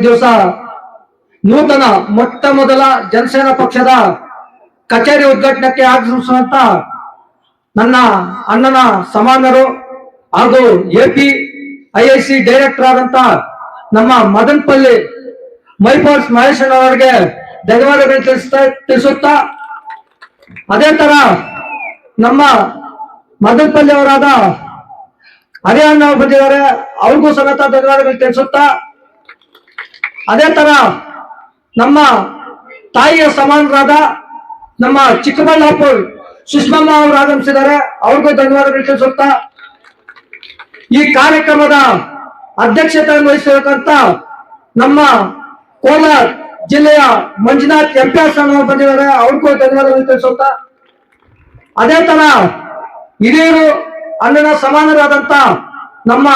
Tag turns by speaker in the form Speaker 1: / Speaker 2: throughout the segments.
Speaker 1: ದಿವಸ ನೂತನ ಮೊಟ್ಟ ಮೊದಲ ಜನಸೇನಾ ಪಕ್ಷದ ಕಚೇರಿ ಉದ್ಘಾಟನೆಗೆ ಆಗಮಿಸುವಂತ ನನ್ನ ಅಣ್ಣನ ಸಮಾನರು ಹಾಗೂ APIIC ಡೈರೆಕ್ಟರ್ ಆದಂತ ನಮ್ಮ ಮದನಪಲ್ಲಿ ಮೈಪಾಲ್ಸ್ ಮಹೇಶಣ್ಣ ಅವರಿಗೆ ಧನ್ಯವಾದಗಳು ತಿಳಿಸುತ್ತಾ, ಅದೇ ತರ ನಮ್ಮ ಮದನಪಲ್ಲಿ ಅವರಾದ ಹರಿಯಾಣ ಅವರು ಬಂದಿದ್ದಾರೆ, ಅವ್ರಿಗೂ ಸಮೇತ ಧನ್ಯವಾದಗಳು ತಿಳಿಸುತ್ತಾ, ಅದೇ ತರ ನಮ್ಮ ತಾಯಿಯ ಸಮಾನರಾದ ನಮ್ಮ ಚಿಕ್ಕಬಳ್ಳಾಪುರ ಸುಷ್ಮಮ್ಮ ಅವರು ಆಗಮಿಸಿದ್ದಾರೆ, ಅವ್ರಿಗೂ ಧನ್ಯವಾದಗಳು ತಿಳಿಸುತ್ತಾ, ಈ ಕಾರ್ಯಕ್ರಮದ ಅಧ್ಯಕ್ಷತೆಯನ್ನು ವಹಿಸಿರತಕ್ಕಂತ ನಮ್ಮ ಕೋಲಾರ ಜಿಲ್ಲೆಯ ಮಂಜುನಾಥ್ MP ಅವರು ಬಂದಿದ್ದಾರೆ, ಅವ್ರಿಗೂ ಧನ್ಯವಾದಗಳು ತಿಳಿಸುತ್ತಾ, ಅದೇ ತರ ಹಿರಿಯರು ಅಣ್ಣನ ಸಮಾನರಾದಂತ ನಮ್ಮ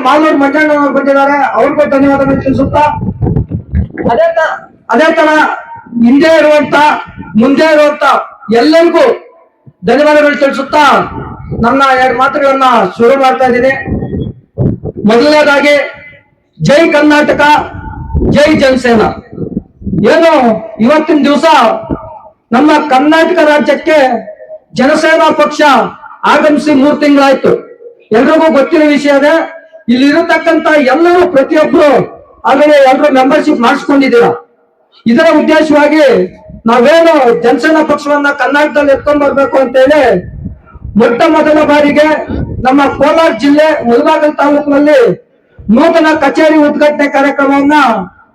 Speaker 1: ಮಾಲೂರು ಮಂಜಣ್ಣ ಅವರು ಬಂದಿದ್ದಾರೆ, ಅವ್ರಿಗೂ ಧನ್ಯವಾದಗಳು ತಿಳಿಸುತ್ತಾ, ಅದೇ ತರ ಹಿಂದೆ ಇರುವಂತ ಮುಂದೆ ಇರುವಂತ ಎಲ್ಲರಿಗೂ ಧನ್ಯವಾದಗಳು ತಿಳಿಸುತ್ತಾ ನನ್ನ ಎರಡು ಮಾತುಗಳನ್ನ ಶುರು ಮಾಡ್ತಾ ಇದ್ದೀನಿ. ಮೊದಲನೇದಾಗಿ ಜೈ ಕರ್ನಾಟಕ, ಜೈ ಜನಸೇನಾ. ಏನು ಇವತ್ತಿನ ದಿವಸ ನಮ್ಮ ಕರ್ನಾಟಕ ರಾಜ್ಯಕ್ಕೆ ಜನಸೇನಾ ಪಕ್ಷ ಆಗಮಿಸಿ 3 ತಿಂಗಳಾಯ್ತು. ಎಲ್ರಿಗೂ ಗೊತ್ತಿರೋ ವಿಷಯನೇ. ಇಲ್ಲಿ ಇರತಕ್ಕಂತ ಎಲ್ಲರೂ ಪ್ರತಿಯೊಬ್ರು ಆಗಲೇ ಎಲ್ಲರೂ ಮೆಂಬರ್ಶಿಪ್ ಮಾಡಿಸ್ಕೊಂಡಿದ್ದೀರಾ. ಇದರ ಉದ್ದೇಶವಾಗಿ ನಾವೇನು ಜನಸೇನಾ ಪಕ್ಷವನ್ನ ಕರ್ನಾಟಕದಲ್ಲಿ ಎತ್ಕೊಂಡ್ ಬರ್ಬೇಕು ಅಂತ ಹೇಳಿ ಮೊಟ್ಟ ಮೊದಲ ಬಾರಿಗೆ ನಮ್ಮ ಕೋಲಾರ ಜಿಲ್ಲೆ ಮುಳಬಾಗಿಲು ತಾಲೂಕಿನಲ್ಲಿ ನೂತನ ಕಚೇರಿ ಉದ್ಘಾಟನೆ ಕಾರ್ಯಕ್ರಮವನ್ನ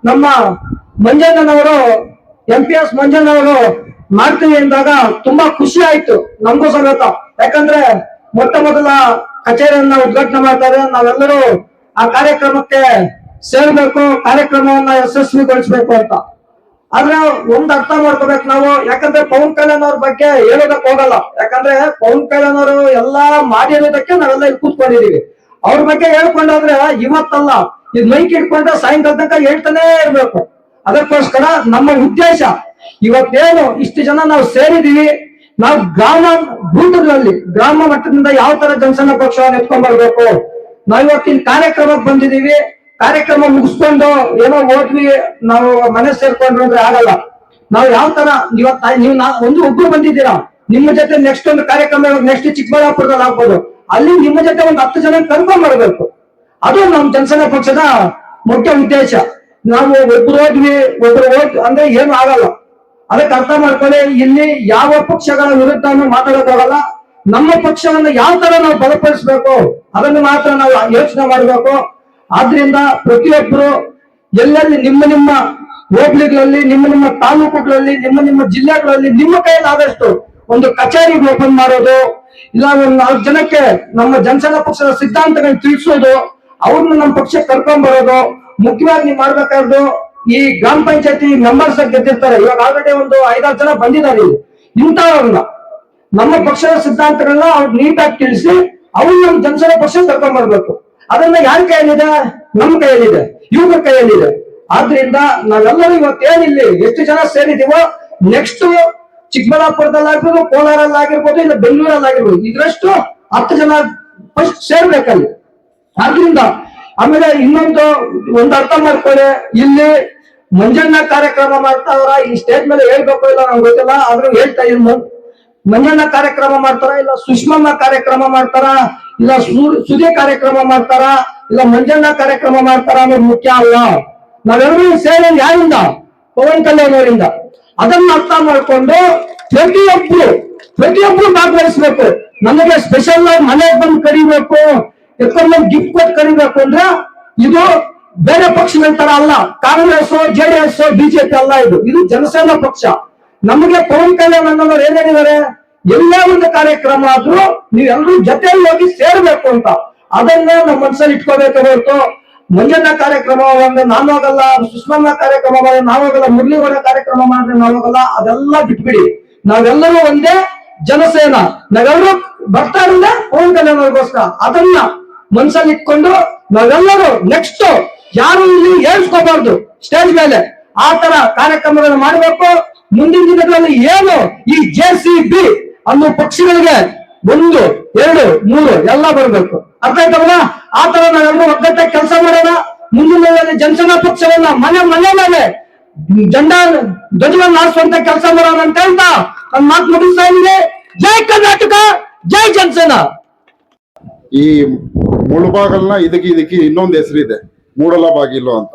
Speaker 1: ನಮ್ಮ ಮಂಜಣ್ಣನವರು MPS ಮಂಜಣ್ಣವರು ಮಾಡ್ತೀವಿ ಎಂದಾಗ ತುಂಬಾ ಖುಷಿ ಆಯ್ತು ನಮಗೂ ಸಮೇತ. ಯಾಕಂದ್ರೆ ಮೊಟ್ಟ ಮೊದಲ ಕಚೇರಿಯನ್ನ ಉದ್ಘಾಟನೆ ಮಾಡ್ತಾರೆ, ನಾವೆಲ್ಲರೂ ಆ ಕಾರ್ಯಕ್ರಮಕ್ಕೆ ಸೇರ್ಬೇಕು, ಕಾರ್ಯಕ್ರಮವನ್ನ ಯಶಸ್ವಿಗೊಳಿಸ್ಬೇಕು ಅಂತ. ಆದ್ರೆ ಒಂದ್ ಅರ್ಥ ಮಾಡ್ಕೋಬೇಕು ನಾವು, ಯಾಕಂದ್ರೆ ಪವನ್ ಕಲ್ಯಾಣ್ ಅವ್ರ ಬಗ್ಗೆ ಹೇಳೋದಕ್ ಹೋಗಲ್ಲ. ಯಾಕಂದ್ರೆ ಪವನ್ ಕಲ್ಯಾಣ್ ಅವರು ಎಲ್ಲಾ ಮಾಡಿರೋದಕ್ಕೆ ನಾವೆಲ್ಲ ಇಲ್ಲಿ ಕೂತ್ಕೊಂಡಿದೀವಿ. ಅವ್ರ ಬಗ್ಗೆ ಹೇಳ್ಕೊಂಡಾದ್ರೆ ಇವತ್ತಲ್ಲ, ಇದು ಮೈಕ್ ಇಟ್ಕೊಂಡ್ರೆ ಸಾಯಂಕಾಲ ತನಕ ಹೇಳ್ತಾನೆ ಇರ್ಬೇಕು. ಅದಕ್ಕೋಸ್ಕರ ನಮ್ಮ ಉದ್ದೇಶ ಇವತ್ತೇನು ಇಷ್ಟು ಜನ ನಾವು ಸೇರಿದೀವಿ, ನಾವು ಬೂಟಗಳಲ್ಲಿ ಗ್ರಾಮ ಮಟ್ಟದಿಂದ ಯಾವ ತರ ಜನಸೇನಾ ಪಕ್ಷವನ್ನು ಎತ್ಕೊಂಡ್ ಬರ್ಬೇಕು. ನಾವು ಇವತ್ತಿನ ಕಾರ್ಯಕ್ರಮಕ್ಕೆ ಬಂದಿದೀವಿ. ಕಾರ್ಯಕ್ರಮ ಮುಗಿಸ್ಕೊಂಡು ಏನೋ ಹೋದ್ವಿ ನಾವು ಮನೆ ಸೇರ್ಕೊಂಡ್ರು ಅಂದ್ರೆ ಆಗಲ್ಲ. ನಾವು ಯಾವ ತರ ನೀವು ಒಬ್ರು ಬಂದಿದ್ದೀರಾ, ನಿಮ್ಮ ಜೊತೆ ನೆಕ್ಸ್ಟ್ ಒಂದು ಕಾರ್ಯಕ್ರಮ ನೆಕ್ಸ್ಟ್ ಚಿಕ್ಕಬಳ್ಳಾಪುರದಲ್ಲಿ ಆಗ್ಬೋದು, ಅಲ್ಲಿ ನಿಮ್ಮ ಜೊತೆ ಒಂದು 10 ಜನ ಕರ್ಕೊಂಡ್ ಬರ್ಬೇಕು. ಅದು ನಮ್ಮ ಜನಸೇನಾ ಪಕ್ಷದ ಮುಖ್ಯ ಉದ್ದೇಶ. ನಾವು ಒಬ್ರು ಅಂದ್ರೆ ಏನು ಆಗಲ್ಲ. ಅದಕ್ಕೆ ಅರ್ಥ ಮಾಡ್ಕೊಳ್ಳಿ, ಇಲ್ಲಿ ಯಾವ ಪಕ್ಷಗಳ ವಿರುದ್ಧ ಮಾತಾಡಕ್ ಹೋಗಲ್ಲ. ನಮ್ಮ ಪಕ್ಷವನ್ನು ಯಾವ ತರ ನಾವು ಬಲಪಡಿಸ್ಬೇಕು ಅದನ್ನು ಮಾತ್ರ ನಾವು ಯೋಚನೆ ಮಾಡ್ಬೇಕು. ಆದ್ರಿಂದ ಪ್ರತಿಯೊಬ್ಬರು ಎಲ್ಲೆಲ್ಲಿ ನಿಮ್ಮ ಹೋಬಳಿಗಳಲ್ಲಿ, ನಿಮ್ಮ ತಾಲೂಕುಗಳಲ್ಲಿ, ನಿಮ್ಮ ಜಿಲ್ಲೆಗಳಲ್ಲಿ ನಿಮ್ಮ ಕೈಯಲ್ಲಿ ಆದಷ್ಟು ಒಂದು ಕಚೇರಿ ಓಪನ್ ಮಾಡೋದು, ಇಲ್ಲ ಒಂದು 4 ಜನಕ್ಕೆ ನಮ್ಮ ಜನಸೇನಾ ಪಕ್ಷದ ಸಿದ್ಧಾಂತಗಳನ್ನ ತಿಳಿಸೋದು, ಅವ್ರನ್ನ ನಮ್ಮ ಪಕ್ಷಕ್ಕೆ ಕರ್ಕೊಂಡ್ ಬರೋದು. ಮುಖ್ಯವಾಗಿ ನೀವು ಮಾಡ್ಬೇಕಾದ್ರು ಈ ಗ್ರಾಮ ಪಂಚಾಯತಿ ಮೆಂಬರ್ಸ್ ಗೆದ್ದಿರ್ತಾರೆ, ಇವಾಗ ಆಲ್ರೆಡಿ ಒಂದು 5-6 ಜನ ಬಂದಿದ್ದಾರೆ. ಇಂಥವ್ರನ್ನ ನಮ್ಮ ಪಕ್ಷದ ಸಿದ್ಧಾಂತಗಳನ್ನ ಅವ್ರು ನೀಟಾಗಿ ತಿಳಿಸಿ ಅವ್ರು ನಮ್ಮ ಜನಸೇನಾ ಪಕ್ಷ ಕರ್ಕೊಂಡ್ ಬರ್ಬೇಕು. ಅದನ್ನ ಯಾರ ಕೈಯಲ್ಲಿದೆ? ನಮ್ಮ ಕೈಯಲ್ಲಿದೆ, ಇವ್ರ ಕೈಯಲ್ಲಿದೆ. ಆದ್ರಿಂದ ನಾವೆಲ್ಲರೂ ಇವತ್ತೇನಿಲ್ಲಿ ಎಷ್ಟು ಜನ ಸೇರಿದೀವೋ, ನೆಕ್ಸ್ಟ್ ಚಿಕ್ಕಬಳ್ಳಾಪುರದಲ್ಲಾಗಿರ್ಬೋದು, ಕೋಲಾರಲ್ಲಾಗಿರ್ಬೋದು, ಇಲ್ಲ ಬೆಂಗಳೂರಲ್ಲಾಗಿರ್ಬೋದು, ಇದರಷ್ಟು 10 ಜನ ಫಸ್ಟ್ ಸೇರ್ಬೇಕಲ್ಲಿ. ಆದ್ರಿಂದ ಆಮೇಲೆ ಇನ್ನೊಂದು ಅರ್ಥ ಮಾಡ್ಕೊಳ್ಳಿ, ಇಲ್ಲಿ ಮಂಜಣ್ಣ ಕಾರ್ಯಕ್ರಮ ಮಾಡ್ತಾವ್ರ, ಈ ಸ್ಟೇಜ್ ಮೇಲೆ ಹೇಳ್ಬೇಕು ಇಲ್ಲ ನಂಗೆ ಗೊತ್ತಿಲ್ಲ, ಆದ್ರೂ ಹೇಳ್ತಾ ಇದ್ದೀನಿ. ಮಂಜಣ್ಣ ಕಾರ್ಯಕ್ರಮ ಮಾಡ್ತಾರ, ಇಲ್ಲ ಸುಷ್ಮಮ್ಮ ಕಾರ್ಯಕ್ರಮ ಮಾಡ್ತಾರ, ಇಲ್ಲ ಸುದಿ ಕಾರ್ಯಕ್ರಮ ಮಾಡ್ತಾರ, ಇಲ್ಲ ಮಂಜಣ್ಣ ಕಾರ್ಯಕ್ರಮ ಮಾಡ್ತಾರ ಅನ್ನೋದು ಮುಖ್ಯ ಅಲ್ಲ. ನಾವೆಲ್ಲರೂ ಸೇರಿ ಯಾರಿಂದ? ಪವನ್ ಕಲ್ಯಾಣ್ ಅವರಿಂದ. ಅದನ್ನ ಅರ್ಥ ಮಾಡ್ಕೊಂಡು ಪ್ರತಿಯೊಬ್ರು ಭಾಗವಹಿಸ್ಬೇಕು. ನಮಗೆ ಸ್ಪೆಷಲ್ ಆಗಿ ಮನೆಗೆ ಬಂದು ಕರಿಬೇಕು, ಎತ್ಕೊಂಡ್ ಗಿಫ್ಟ್ ಕೊಟ್ಟು ಕರಿಬೇಕು ಅಂದ್ರೆ ಇದು ಬೇರೆ ಪಕ್ಷಗಳ ತರ ಅಲ್ಲ. ಕಾಂಗ್ರೆಸ್, JDS, BJP ಅಲ್ಲ. ಇದು ಜನಸೇನಾ ಪಕ್ಷ. ನಮಗೆ ಪವನ್ ಕಲ್ಯಾಣ್ ಅನ್ನೋರು ಏನ್ ಹೇಳಿದ್ದಾರೆ, ಎಲ್ಲೇ ಒಂದು ಕಾರ್ಯಕ್ರಮ ಆದ್ರೂ ನೀವೆಲ್ಲರೂ ಜೊತೆಯಲ್ಲಿ ಹೋಗಿ ಸೇರ್ಬೇಕು ಅಂತ. ಅದನ್ನ ನಮ್ಮ ಮನಸ್ಸಲ್ಲಿ ಇಟ್ಕೋಬೇಕು ಹೊರತು ಮಂಜಣ್ಣ ಕಾರ್ಯಕ್ರಮ ಅಂದ್ರೆ ನಾನು ಹೋಗಲ್ಲ, ಸುಷ್ಮಮ್ಮ ಕಾರ್ಯಕ್ರಮ ಮಾಡಿದ್ರೆ ನಾವು ಹೋಗಲ್ಲ, ಮುರಳೀಗೌಡ ಕಾರ್ಯಕ್ರಮ ಮಾಡಿದ್ರೆ ನಾವು ಹೋಗಲ್ಲ, ಅದೆಲ್ಲ ಬಿಟ್ಬಿಡಿ. ನಾವೆಲ್ಲರೂ ಒಂದೇ ಜನಸೇನಾ, ನಾವೆಲ್ಲರೂ ಬರ್ತಾ ಇರೋದೇ ಪವನ್ ಕಲ್ಯಾಣ್ ಅವ್ರಿಗೋಸ್ಕರ. ಅದನ್ನ ಮನಸ್ಸಲ್ಲಿ ಇಟ್ಕೊಂಡು ನಾವೆಲ್ಲರೂ ನೆಕ್ಸ್ಟ್ ಯಾರು ಇಲ್ಲಿ ಹೇಳ್ಸ್ಕೋಬಾರ್ದು ಸ್ಟೇಜ್ ಮೇಲೆ, ಆ ತರ ಕಾರ್ಯಕ್ರಮಗಳನ್ನ ಮಾಡಬೇಕು. ಮುಂದಿನ ದಿನಗಳಲ್ಲಿ ಏನು ಈ JCB ಅನ್ನೋ ಪಕ್ಷಗಳಿಗೆ 1, 2, 3 ಎಲ್ಲ ಬರ್ಬೇಕು. ಅರ್ಥ ಆಯ್ತಲ್ಲ? ಆ ತರ ನಾವೆಲ್ಲರೂ ಒಗ್ಗಟ್ಟಾಗಿ ಕೆಲಸ ಮಾಡೋಣ. ಮುಂದಿನ ಜನಸೇನಾ ಪಕ್ಷವನ್ನ ಮನೆ ಮೇಲೆ ಧ್ವಜವನ್ನು ಹಾರಿಸುವಂತ ಕೆಲಸ ಮಾಡೋಣ ಅಂತ ಹೇಳ್ತಾ ನನ್ನ ಮಾತು ಮುಗಿಸ್ತಾ ಇದ್ದೀನಿ. ಜೈ ಕರ್ನಾಟಕ, ಜೈ ಜನಸೇನಾ.
Speaker 2: ಈ ಮುಳುಬಾಗಲ್ನ ಇದಕ್ಕೆ ಇನ್ನೊಂದು ಹೆಸರಿದೆ, ಮೂಡಲ ಬಾಗಿಲು ಅಂತ.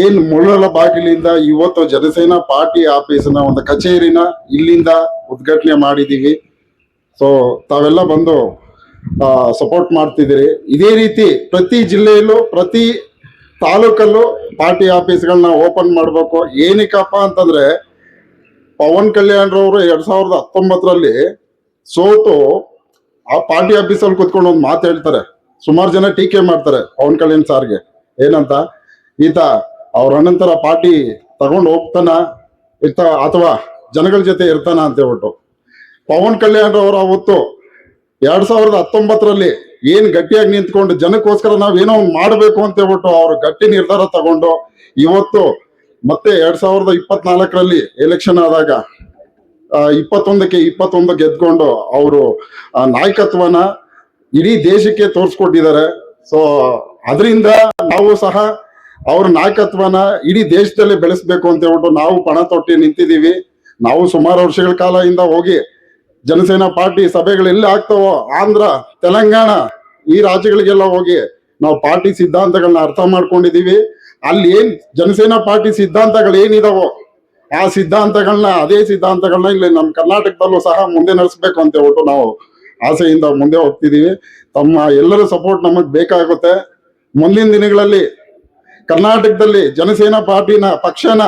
Speaker 2: ಏನ್ ಮೂಡಲ ಬಾಗಿಲಿಂದ ಇವತ್ತು ಜನಸೇನಾ ಪಾರ್ಟಿ ಆಫೀಸ್ನ ಒಂದು ಕಚೇರಿನ ಇಲ್ಲಿಂದ ಉದ್ಘಾಟನೆ ಮಾಡಿದೀವಿ. ಸೊ ತಾವೆಲ್ಲ ಬಂದು ಸಪೋರ್ಟ್ ಮಾಡ್ತಿದ್ದೀರಿ. ಇದೇ ರೀತಿ ಪ್ರತಿ ಜಿಲ್ಲೆಯಲ್ಲೂ ಪ್ರತಿ ತಾಲೂಕಲ್ಲೂ ಪಾರ್ಟಿ ಆಫೀಸ್ಗಳನ್ನ ಓಪನ್ ಮಾಡ್ಬೇಕು. ಏನಕ್ಕಪ್ಪ ಅಂತಂದ್ರೆ ಪವನ್ ಕಲ್ಯಾಣ್ ರವರು 2019ರಲ್ಲಿ ಸೋತು ಆ ಪಾರ್ಟಿ ಆಫೀಸಲ್ಲಿ ಕುತ್ಕೊಂಡು ಒಂದು ಮಾತು ಹೇಳ್ತಾರೆ. ಸುಮಾರು ಜನ ಟೀಕೆ ಮಾಡ್ತಾರೆ ಪವನ್ ಕಲ್ಯಾಣ್ ಸಾರ್ಗೆ, ಏನಂತ, ಈತ ಅವ್ರ ಅನಂತರ ಪಾರ್ಟಿ ತಗೊಂಡು ಹೋಗ್ತಾನ ಅಥವಾ ಜನಗಳ ಜೊತೆ ಇರ್ತಾನ ಅಂತ ಹೇಳ್ಬಿಟ್ಟು. ಪವನ್ ಕಲ್ಯಾಣ್ ರವರು ಅವತ್ತು 2019ರಲ್ಲಿ ಏನ್ ಗಟ್ಟಿಯಾಗಿ ನಿಂತ್ಕೊಂಡು ಜನಕ್ಕೋಸ್ಕರ ನಾವೇನೋ ಒಂದು ಮಾಡ್ಬೇಕು ಅಂತ ಹೇಳ್ಬಿಟ್ಟು ಅವ್ರು ಗಟ್ಟಿ ನಿರ್ಧಾರ ತಗೊಂಡು ಇವತ್ತು ಮತ್ತೆ 2024ರಲ್ಲಿ ಎಲೆಕ್ಷನ್ ಆದಾಗ 21ಕ್ಕೆ 21 ಗೆದ್ಕೊಂಡು ಅವರು ನಾಯಕತ್ವನ ಇಡೀ ದೇಶಕ್ಕೆ ತೋರಿಸ್ಕೊಟ್ಟಿದ್ದಾರೆ. ಸೊ ಅದರಿಂದ ನಾವು ಸಹ ಅವ್ರ ನಾಯಕತ್ವನ ಇಡೀ ದೇಶದಲ್ಲಿ ಬೆಳೆಸ್ಬೇಕು ಅಂತ ಹೇಳ್ಬಿಟ್ಟು ನಾವು ಪಣ ತೊಟ್ಟಿ ನಿಂತಿದ್ದೀವಿ. ನಾವು ಸುಮಾರು ವರ್ಷಗಳ ಕಾಲದಿಂದ ಹೋಗಿ ಜನಸೇನಾ ಪಾರ್ಟಿ ಸಭೆಗಳು ಎಲ್ಲಿ ಆಗ್ತಾವೋ ಆಂಧ್ರ, ತೆಲಂಗಾಣ ಈ ರಾಜ್ಯಗಳಿಗೆಲ್ಲ ಹೋಗಿ ನಾವು ಪಾರ್ಟಿ ಸಿದ್ಧಾಂತಗಳನ್ನ ಅರ್ಥ ಮಾಡ್ಕೊಂಡಿದೀವಿ. ಅಲ್ಲಿ ಏನ್ ಜನಸೇನಾ ಪಾರ್ಟಿ ಸಿದ್ಧಾಂತಗಳು ಏನಿದಾವೋ ಆ ಸಿದ್ಧಾಂತಗಳನ್ನ, ಅದೇ ಸಿದ್ಧಾಂತಗಳನ್ನ ಇಲ್ಲಿ ನಮ್ಮ ಕರ್ನಾಟಕದಲ್ಲೂ ಸಹ ಮುಂದೆ ನಡೆಸ್ಬೇಕು ಅಂತ ಹೇಳ್ಬಿಟ್ಟು ನಾವು ಆಸೆಯಿಂದ ಮುಂದೆ ಹೋಗ್ತಿದೀವಿ. ತಮ್ಮ ಎಲ್ಲರ ಸಪೋರ್ಟ್ ನಮಗ್ ಬೇಕಾಗುತ್ತೆ. ಮುಂದಿನ ದಿನಗಳಲ್ಲಿ ಕರ್ನಾಟಕದಲ್ಲಿ ಜನಸೇನಾ ಪಾರ್ಟಿನ ಪಕ್ಷನ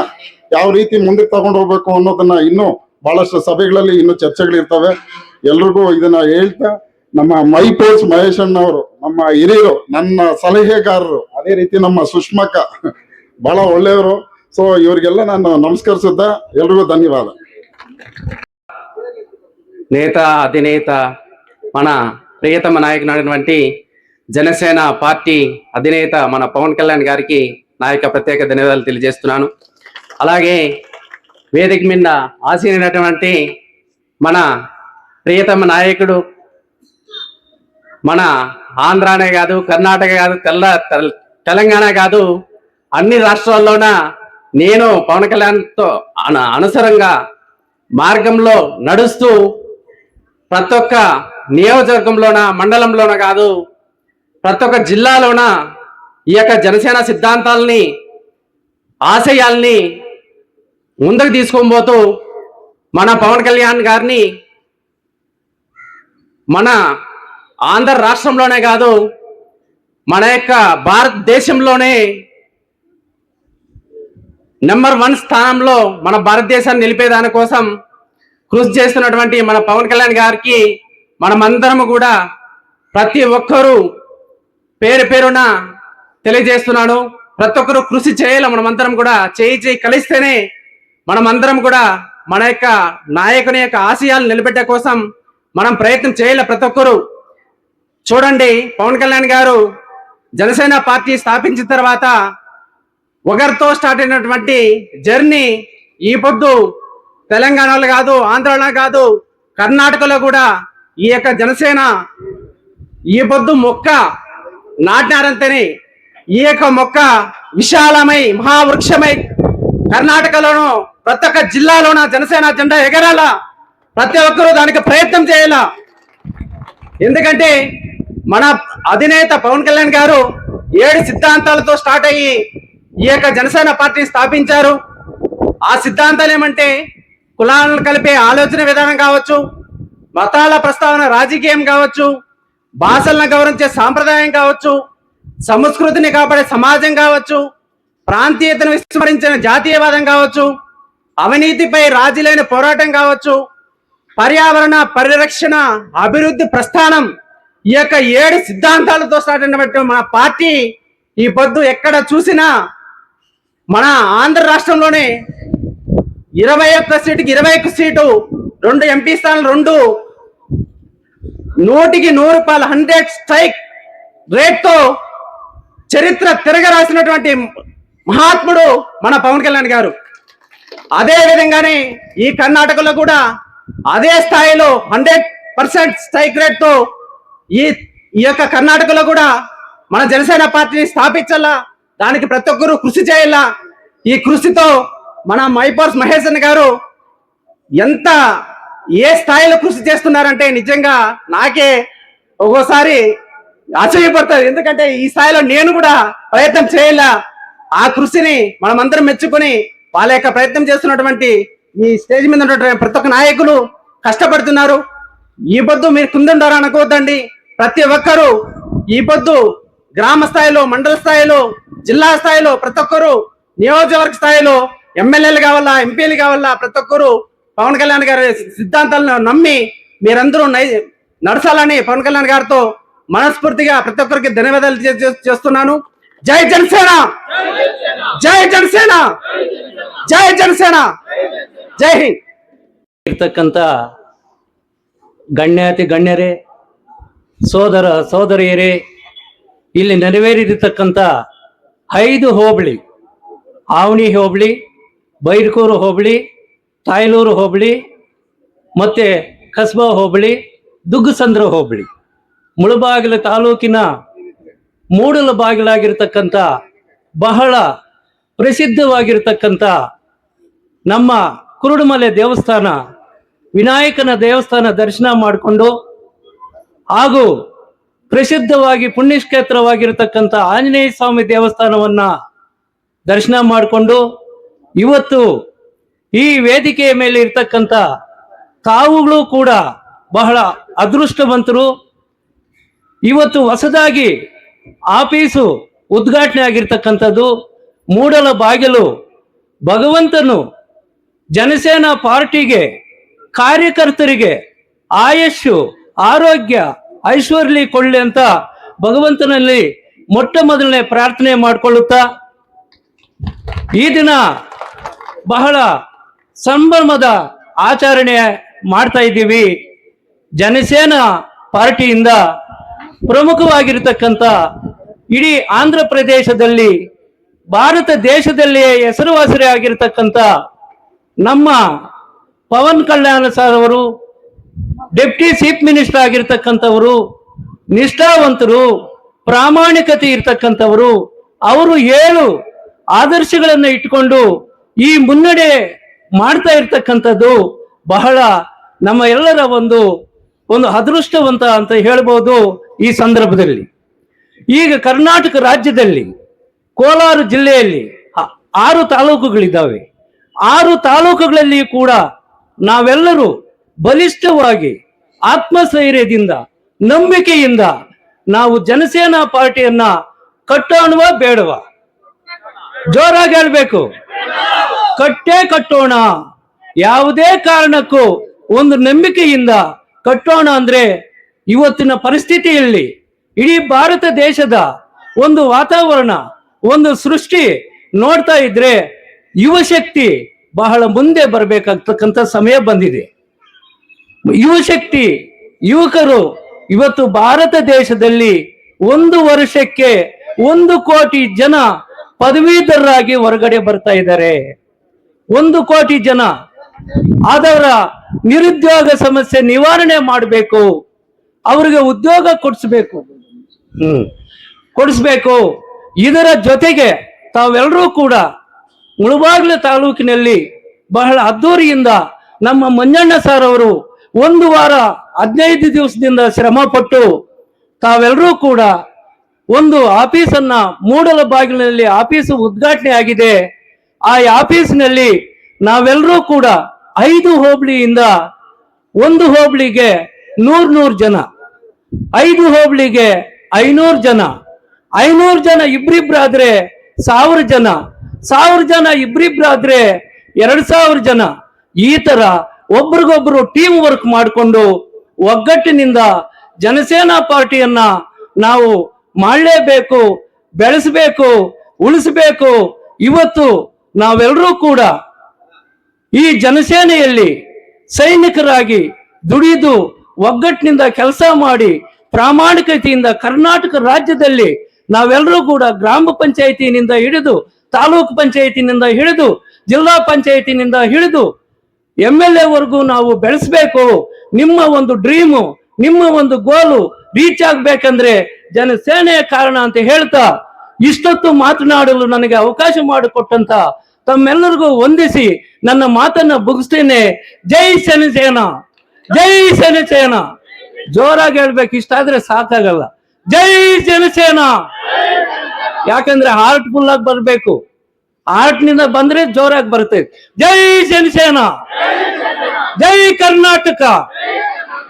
Speaker 2: ಯಾವ ರೀತಿ ಮುಂದಕ್ಕೆ ತಗೊಂಡು ಹೋಗ್ಬೇಕು ಅನ್ನೋದನ್ನ ಇನ್ನೂ ಬಹಳಷ್ಟು ಸಭೆಗಳಲ್ಲಿ ಇನ್ನೂ ಚರ್ಚೆಗಳಿರ್ತವೆ. ಎಲ್ರಿಗೂ ಇದನ್ನ ಹೇಳ್ತಾ, ನಮ್ಮ ಮೈಪೋರ್ಸ್ ಮಹೇಶ್ ಅಣ್ಣವರು, ನಮ್ಮ ಹಿರಿಯರು, ನನ್ನ ಸಲಹೆಗಾರರು, ಅದೇ ರೀತಿ ನಮ್ಮ ಸುಷ್ಮಕ್ಕ ಬಹಳ ಒಳ್ಳೆಯವರು. ಸೊ ಇವರಿಗೆಲ್ಲ ನಾನು ನಮಸ್ಕರಿಸುತ್ತಾ ಎಲ್ರಿಗೂ ధన్యవాద.
Speaker 3: నేత అధినేత మన ప్రియతమ నాయకునైనటువంటి జనసేన పార్టీ అధినేత మన పవన్ కళ్యాణ్ గారికి నా యొక్క ప్రత్యేక ధన్యవాదాలు తెలియజేస్తున్నాను. అలాగే వేదిక మీద ఆసీనైనటువంటి మన ప్రియతమ నాయకుడు, మన ఆంధ్రానే కాదు, కర్ణాటక కాదు, తెలంగాణ కాదు, అన్ని రాష్ట్రాల్లోన నేను పవన్ కళ్యాణ్తో అనుసరంగా మార్గంలో నడుస్తూ ప్రతి ఒక్క నియోజకవర్గంలోన, మండలంలోన కాదు, ప్రతి ఒక్క జిల్లాలోన ఈ యొక్క జనసేన సిద్ధాంతాలని, ఆశయాల్ని ముందుకు తీసుకొని పోతూ మన పవన్ కళ్యాణ్ గారిని మన ఆంధ్ర రాష్ట్రంలోనే కాదు, మన యొక్క భారతదేశంలోనే నెంబర్ 1 స్థానంలో మన భారతదేశాన్ని నిలిపేదాని కోసం కృషి చేస్తున్నటువంటి మన పవన్ కళ్యాణ్ గారికి మనమందరం కూడా ప్రతి ఒక్కరూ పేరు పేరున తెలియజేస్తున్నాను. ప్రతి ఒక్కరూ కృషి చేయాలి. మనమందరం కూడా చేయి కలిస్తేనే మనమందరం కూడా మన యొక్క నాయకుని యొక్క ఆశయాలు నిలబెట్టే కోసం మనం ప్రయత్నం చేయాలి. ప్రతి ఒక్కరూ చూడండి, పవన్ కళ్యాణ్ గారు జనసేన పార్టీ స్థాపించిన తర్వాత ఒకరితో స్టార్ట్ అయినటువంటి జర్నీ ఈ పొద్దు తెలంగాణలో కాదు, ఆంధ్రలో కాదు, కర్ణాటకలో కూడా ఈ యొక్క జనసేన ఈ పొద్దు మొక్క నాటినారంతేనే ఈ యొక్క మొక్క విశాలమై మహావృక్షమై కర్ణాటకలోనూ ప్రతి ఒక్క జిల్లాలోన జనసేన జెండా ఎగరాల. ప్రతి ఒక్కరూ దానికి ప్రయత్నం చేయాల. ఎందుకంటే మన అధినేత పవన్ కళ్యాణ్ గారు 7 సిద్ధాంతాలతో స్టార్ట్ అయ్యి ఈ యొక్క జనసేన పార్టీ స్థాపించారు. ఆ సిద్ధాంతాలు ఏమంటే కులాలను కలిపే ఆలోచన విధానం కావచ్చు, మతాల ప్రస్తావన రాజకీయం కావచ్చు, భాషలను గౌరవించే సాంప్రదాయం కావచ్చు, సంస్కృతిని కాపాడే సమాజం కావచ్చు, ప్రాంతీయతను విస్మరించిన జాతీయవాదం కావచ్చు, అవినీతిపై రాజీ లేని పోరాటం కావచ్చు, పర్యావరణ పరిరక్షణ అభివృద్ధి ప్రస్థానం, ఈ యొక్క 7 సిద్ధాంతాలతో స్టార్ట్ అయినటువంటి మన పార్టీ ఈ పొద్దు ఎక్కడ చూసినా మన ఆంధ్ర రాష్ట్రంలోనే 21 సీటుకి 21 సీటు, 2 ఎంపీ స్థానాలు, 2 100కి 100 100 స్ట్రైక్ రేట్ తో చరిత్ర తిరగరాసినటువంటి మహాత్ముడు మన పవన్ కళ్యాణ్ గారు. అదే విధంగానే ఈ కర్ణాటకలో కూడా అదే స్థాయిలో 100% స్ట్రైక్ రేట్ తో ఈ యొక్క కర్ణాటకలో కూడా మన జనసేన పార్టీని స్థాపించాలా. దానికి ప్రతి ఒక్కరూ కృషి చేయాల. ఈ కృషితో మన మైపర్స్ మహేష్ అన్న గారు ఎంత ఏ స్థాయిలో కృషి చేస్తున్నారంటే నిజంగా నాకే ఒక్కోసారి ఆశ్చర్యపడతారు. ఎందుకంటే ఈ స్థాయిలో నేను కూడా ప్రయత్నం చేయాల. ఆ కృషిని మనమందరం మెచ్చుకొని వాళ్ళ యొక్క ప్రయత్నం చేస్తున్నటువంటి ఈ స్టేజ్ మీద ఉన్నటువంటి ప్రతి ఒక్క నాయకులు కష్టపడుతున్నారు. ఈ పొద్దు మీరు కుందుండారు అనుకోవద్దండి. ప్రతి ఒక్కరూ ఈ పొద్దు గ్రామ స్థాయిలో, మండల స్థాయిలో, జిల్లా స్థాయిలో, ప్రతి ఒక్కరు నియోజకవర్గ స్థాయిలో ఎమ్మెల్యేలు కావాలా, ఎంపీలు కావాలా, ప్రతి ఒక్కరు పవన్ కళ్యాణ్ గారి సిద్ధాంతాలను నమ్మి మీరందరూ నడచాలని పవన్ కళ్యాణ్ గారితో మనస్ఫూర్తిగా ప్రతి ఒక్కరికి ధన్యవాదాలు చేస్తున్నాను. జై జనసేన, జై జనసేన, జై జనసేన, జై హింద్.
Speaker 4: ಇರ್ತಕ್ಕಂಥ ಗಣ್ಯಾತಿ ಗಣ್ಯರೇ, ಸೋದರ ಸೋದರಿಯರೇ, ಇಲ್ಲಿ ನೆರವೇರಿರ್ತಕ್ಕಂಥ 5 ಹೋಬಳಿ, ಆವಣಿ ಹೋಬಳಿ, ಬೈರ್ಕೂರು ಹೋಬಳಿ, ತಾಯ್ಲೂರು ಹೋಬಳಿ ಮತ್ತು ಕಸ್ಬಾ ಹೋಬಳಿ, ದುಗ್ಗಸಂದ್ರ ಹೋಬಳಿ, ಮುಳಬಾಗಿಲು ತಾಲೂಕಿನ ಮೂಡಲ ಬಾಗಿಲಾಗಿರ್ತಕ್ಕಂಥ ಬಹಳ ಪ್ರಸಿದ್ಧವಾಗಿರ್ತಕ್ಕಂಥ ನಮ್ಮ ಕುರುಡುಮಲೆ ದೇವಸ್ಥಾನ, ವಿನಾಯಕನ ದೇವಸ್ಥಾನ ದರ್ಶನ ಮಾಡಿಕೊಂಡು ಹಾಗೂ ಪ್ರಸಿದ್ಧವಾಗಿ ಪುಣ್ಯಕ್ಷೇತ್ರವಾಗಿರ್ತಕ್ಕಂಥ ಆಂಜನೇಯ ಸ್ವಾಮಿ ದೇವಸ್ಥಾನವನ್ನ ದರ್ಶನ ಮಾಡಿಕೊಂಡು ಇವತ್ತು ಈ ವೇದಿಕೆಯ ಮೇಲೆ ಇರ್ತಕ್ಕಂಥ ತಾವುಗಳು ಕೂಡ ಬಹಳ ಅದೃಷ್ಟವಂತರು. ಇವತ್ತು ಹೊಸದಾಗಿ ಆಫೀಸು ಉದ್ಘಾಟನೆ ಆಗಿರ್ತಕ್ಕಂಥದ್ದು. ಮೂಡಲ ಬಾಗಿಲು ಭಗವಂತನು ಜನಸೇನಾ ಪಾರ್ಟಿಗೆ, ಕಾರ್ಯಕರ್ತರಿಗೆ ಆಯಸ್ಸು, ಆರೋಗ್ಯ, ಐಶ್ವರ್ಯ ಕೊಳ್ಳಿ ಅಂತ ಭಗವಂತನಲ್ಲಿ ಮೊಟ್ಟ ಮೊದಲನೇ ಪ್ರಾರ್ಥನೆ ಮಾಡಿಕೊಳ್ಳುತ್ತಾ ಈ ದಿನ ಬಹಳ ಸಂಭ್ರಮದ ಆಚರಣೆ ಮಾಡ್ತಾ ಇದ್ದೀವಿ. ಜನಸೇನಾ ಪಾರ್ಟಿಯಿಂದ ಪ್ರಮುಖವಾಗಿರ್ತಕ್ಕಂಥ ಇಡೀ ಆಂಧ್ರ ಪ್ರದೇಶದಲ್ಲಿ, ಭಾರತ ದೇಶದಲ್ಲಿಯೇ ಹೆಸರುವಾಸಿ ಆಗಿರ್ತಕ್ಕಂಥ ನಮ್ಮ ಪವನ್ ಕಲ್ಯಾಣ ಸರ್ ಅವರು, ಡೆಪ್ಟಿ ಚೀಫ್ ಮಿನಿಸ್ಟರ್ ಆಗಿರ್ತಕ್ಕಂಥವರು, ನಿಷ್ಠಾವಂತರು, ಪ್ರಾಮಾಣಿಕತೆ ಇರ್ತಕ್ಕಂಥವರು. ಅವರು 7 ಆದರ್ಶಗಳನ್ನು ಇಟ್ಕೊಂಡು ಈ ಮುನ್ನಡೆ ಮಾಡ್ತಾ ಇರ್ತಕ್ಕಂಥದ್ದು ಬಹಳ ನಮ್ಮ ಎಲ್ಲರ ಒಂದು ಅದೃಷ್ಟವಂತ ಅಂತ ಹೇಳ್ಬೋದು. ಈ ಸಂದರ್ಭದಲ್ಲಿ ಈಗ ಕರ್ನಾಟಕ ರಾಜ್ಯದಲ್ಲಿ ಕೋಲಾರ ಜಿಲ್ಲೆಯಲ್ಲಿ 6 ತಾಲೂಕುಗಳಿದ್ದಾವೆ. 6 ತಾಲೂಕುಗಳಲ್ಲಿ ಕೂಡ ನಾವೆಲ್ಲರೂ ಬಲಿಷ್ಠವಾಗಿ ಆತ್ಮಸ್ಥೈರ್ಯದಿಂದ, ನಂಬಿಕೆಯಿಂದ ನಾವು ಜನಸೇನಾ ಪಾರ್ಟಿಯನ್ನ ಕಟ್ಟೋಣವ ಬೇಡವ? ಜೋರಾಗಿ ಹೇಳ್ಬೇಕು, ಕಟ್ಟೇ ಕಟ್ಟೋಣ. ಯಾವುದೇ ಕಾರಣಕ್ಕೂ ಒಂದು ನಂಬಿಕೆಯಿಂದ ಕಟ್ಟೋಣ. ಅಂದ್ರೆ ಇವತ್ತಿನ ಪರಿಸ್ಥಿತಿಯಲ್ಲಿ ಇಡೀ ಭಾರತ ದೇಶದ ಒಂದು ವಾತಾವರಣ, ಒಂದು ಸೃಷ್ಟಿ ನೋಡ್ತಾ ಇದ್ರೆ ಯುವಶಕ್ತಿ ಬಹಳ ಮುಂದೆ ಬರಬೇಕಾಗ್ತಕ್ಕಂಥ ಸಮಯ ಬಂದಿದೆ. ಯುವಶಕ್ತಿ, ಯುವಕರು ಇವತ್ತು ಭಾರತ ದೇಶದಲ್ಲಿ 1 ವರ್ಷಕ್ಕೆ 1 ಕೋಟಿ ಜನ ಪದವೀಧರರಾಗಿ ಹೊರಗಡೆ ಬರ್ತಾ ಇದ್ದಾರೆ. 1 ಕೋಟಿ ಜನ. ಅದರ ನಿರುದ್ಯೋಗ ಸಮಸ್ಯೆ ನಿವಾರಣೆ ಮಾಡಬೇಕು, ಅವರಿಗೆ ಉದ್ಯೋಗ ಕೊಡಿಸ್ಬೇಕು. ಇದರ ಜೊತೆಗೆ ತಾವೆಲ್ಲರೂ ಕೂಡ ಮುಳಬಾಗಿಲು ತಾಲೂಕಿನಲ್ಲಿ ಬಹಳ ಅದ್ದೂರಿಯಿಂದ ನಮ್ಮ ಮಂಜಣ್ಣ ಸರ್ ಅವರು 1 ವಾರ 15 ದಿವಸದಿಂದ ಶ್ರಮ ಪಟ್ಟು ತಾವೆಲ್ಲರೂ ಕೂಡ ಒಂದು ಆಫೀಸನ್ನ ಮೂಡಲ ಬಾಗಿಲಿನಲ್ಲಿ ಆಫೀಸು ಉದ್ಘಾಟನೆ ಆಗಿದೆ. ಆ ಆಫೀಸಿನಲ್ಲಿ ನಾವೆಲ್ಲರೂ ಕೂಡ 5 ಹೋಬಳಿಯಿಂದ 1 ಹೋಬಳಿಗೆ 100 ಜನ, 5 ಹೋಬಳಿಗೆ 500 ಜನ, 500 ಜನ ಇಬ್ರಿಬ್ರಾದ್ರೆ 1000 ಜನ, 1000 ಜನ ಇಬ್ರಿಬ್ರಾದ್ರೆ 2000 ಜನ. ಈ ತರ ಒಬ್ರಿಗೊಬ್ರು ಟೀಮ್ ವರ್ಕ್ ಮಾಡಿಕೊಂಡು ಒಗ್ಗಟ್ಟಿನಿಂದ ಜನಸೇನಾ ಪಾರ್ಟಿಯನ್ನ ನಾವು ಮಾಡಲೇಬೇಕು, ಬೆಳೆಸಬೇಕು, ಉಳಿಸಬೇಕು. ಇವತ್ತು ನಾವೆಲ್ಲರೂ ಕೂಡ ಈ ಜನಸೇನೆಯಲ್ಲಿ ಸೈನಿಕರಾಗಿ ದುಡಿದು ಒಗ್ಗಟ್ಟಿನಿಂದ ಕೆಲಸ ಮಾಡಿ ಪ್ರಾಮಾಣಿಕತೆಯಿಂದ ಕರ್ನಾಟಕ ರಾಜ್ಯದಲ್ಲಿ ನಾವೆಲ್ಲರೂ ಕೂಡ ಗ್ರಾಮ ಪಂಚಾಯಿತಿನಿಂದ ಹಿಡಿದು, ತಾಲೂಕು ಪಂಚಾಯಿತಿನಿಂದ ಹಿಡಿದು, ಜಿಲ್ಲಾ ಪಂಚಾಯಿತಿನಿಂದ ಹಿಡಿದು MLA ವರೆಗೂ ನಾವು ಬೆಳೆಸಬೇಕು. ನಿಮ್ಮ ಒಂದು ಡ್ರೀಮು, ನಿಮ್ಮ ಒಂದು ಗೋಲು ರೀಚ್ ಆಗ್ಬೇಕಂದ್ರೆ ಜನಸೇನೆಯ ಕಾರಣ ಅಂತ ಹೇಳ್ತಾ ಇಷ್ಟೊತ್ತು ಮಾತನಾಡಲು ನನಗೆ ಅವಕಾಶ ಮಾಡಿಕೊಟ್ಟಂತ ತಮ್ಮೆಲ್ಲರಿಗೂ ವಂದಿಸಿ ನನ್ನ ಮಾತನ್ನ ಮುಗಿಸ್ತೇನೆ. ಜೈ ಜನಸೇನಾ, ಜೈ ಜನಸೇನಾ. ಜೋರಾಗಿ ಹೇಳ್ಬೇಕು, ಇಷ್ಟಾದ್ರೆ ಸಾಕಾಗಲ್ಲ. ಜೈ ಜನಸೇನಾ. ಯಾಕಂದ್ರೆ ಹಾರ್ಟ್ ಫುಲ್ ಆಗಿ ಬರ್ಬೇಕು, ಹಾರ್ಟ್ ನಿಂದ ಬಂದ್ರೆ ಜೋರಾಗಿ ಬರುತ್ತೆ. ಜೈ ಜನಸೇನಾ, ಜೈ ಕರ್ನಾಟಕ,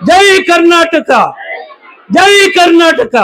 Speaker 4: ಜೈ ಕರ್ನಾಟಕ, ಜೈ ಕರ್ನಾಟಕ.